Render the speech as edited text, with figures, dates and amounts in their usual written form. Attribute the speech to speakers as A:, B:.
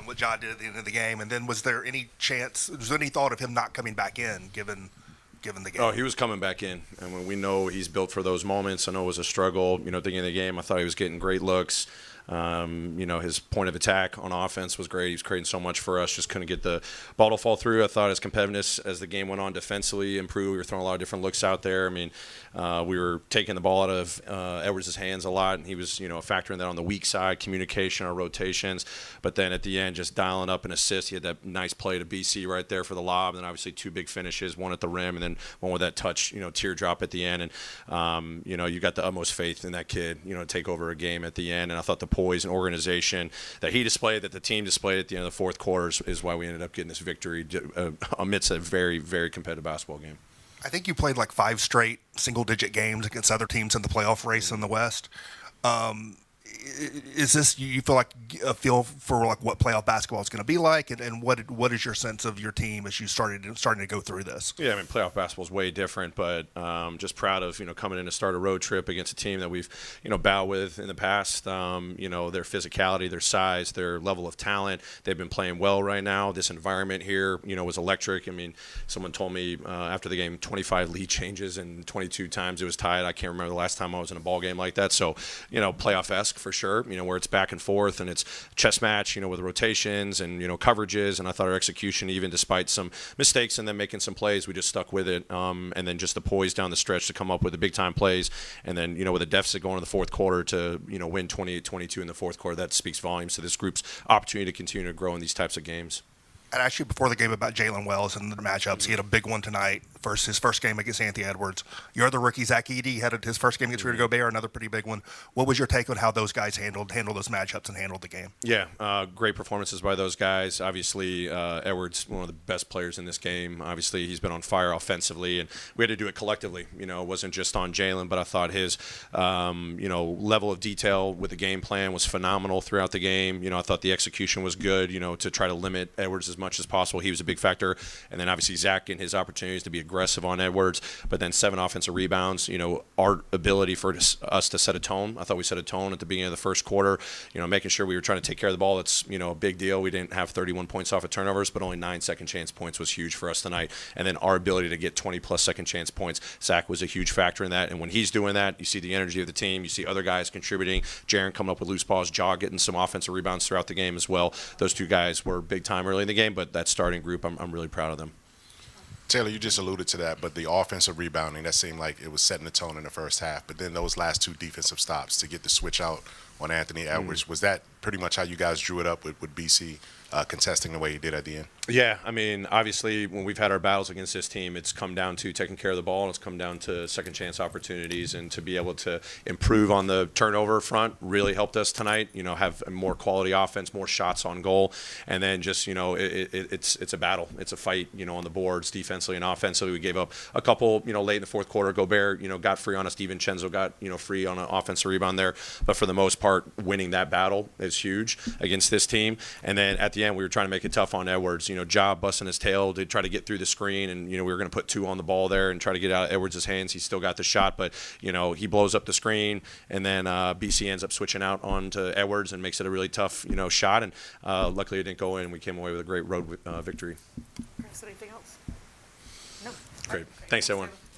A: what Ja did at the end of the game, and then was there any thought of him not coming back in given the game?
B: Oh, he was coming back in, and when we know he's built for those moments. I know it was a struggle, at the beginning of the game. I thought he was getting great looks. His point of attack on offense was great. He was creating so much for us, just couldn't get the ball to fall through. I thought his competitiveness as the game went on defensively improved. We were throwing a lot of different looks out there. We were taking the ball out of Edwards' hands a lot, and he was, a factor in that on the weak side, communication, our rotations. But then at the end, just dialing up an assist. He had that nice play to BC right there for the lob, and then obviously two big finishes, one at the rim, and then one with that touch, teardrop at the end. And, you got the utmost faith in that kid, to take over a game at the end. And I thought the poise and organization that he displayed, that the team displayed at the end of the fourth quarter is why we ended up getting this victory amidst a very, very competitive basketball game.
A: I think you played like 5 straight single-digit games against other teams in the playoff race in the West. Is this, you feel like a feel for like what playoff basketball is going to be like, and what is your sense of your team as you starting to go through this?
B: Yeah, playoff basketball is way different, but just proud of coming in to start a road trip against a team that we've battled with in the past. Their physicality, their size, their level of talent. They've been playing well right now. This environment here, was electric. Someone told me after the game 25 lead changes and 22 times it was tied. I can't remember the last time I was in a ball game like that. So playoff-esque for sure, where it's back and forth and it's chess match, with rotations and, coverages. And I thought our execution, even despite some mistakes and then making some plays, we just stuck with it. And then just the poise down the stretch to come up with the big time plays. And then, with a deficit going in the fourth quarter to, win 28-22 in the fourth quarter, that speaks volumes to this group's opportunity to continue to grow in these types of games.
A: And actually, before the game about Jalen Wells and the matchups, he had a big one tonight. His first game against Anthony Edwards. Your other rookie, Zach Edey, had his first game against Rudy Gobert, another pretty big one. What was your take on how those guys handled those matchups and handled the game?
B: Yeah, great performances by those guys. Obviously, Edwards, one of the best players in this game. Obviously, he's been on fire offensively, and we had to do it collectively. It wasn't just on Jalen, but I thought his, level of detail with the game plan was phenomenal throughout the game. I thought the execution was good, to try to limit Edwards as much as possible. He was a big factor. And then obviously Zach and his opportunities to be aggressive on Edwards, but then 7 offensive rebounds, our ability for us to set a tone. I thought we set a tone at the beginning of the first quarter, making sure we were trying to take care of the ball. That's, a big deal. We didn't have 31 points off of turnovers, but only 9 second chance points was huge for us tonight. And then our ability to get 20-plus second chance points, Zach was a huge factor in that. And when he's doing that, you see the energy of the team. You see other guys contributing. Jaren coming up with loose balls, Ja getting some offensive rebounds throughout the game as well. Those two guys were big time early in the game, but that starting group, I'm really proud of them.
C: Taylor, you just alluded to that, but the offensive rebounding, that seemed like it was setting the tone in the first half. But then those last 2 defensive stops to get the switch out on Anthony Edwards, was that pretty much how you guys drew it up with BC contesting the way he did at the end?
B: Yeah, obviously, when we've had our battles against this team, it's come down to taking care of the ball, and it's come down to second chance opportunities, and to be able to improve on the turnover front really helped us tonight. Have a more quality offense, more shots on goal, and then just it's a battle, it's a fight, on the boards defensively and offensively. We gave up a couple, late in the fourth quarter. Gobert, got free on us. DiVincenzo got free on an offensive rebound there, but for the most part, winning that battle is huge against this team. And then at the end, we were trying to make it tough on Edwards. Ja busting his tail to try to get through the screen, and we were going to put 2 on the ball there and try to get out of Edwards' hands. He still got the shot, but he blows up the screen, and then BC ends up switching out onto Edwards and makes it a really tough shot. And luckily it didn't go in. We came away with a great road victory.
D: Chris, anything else? No.
B: Great. Thanks, everyone.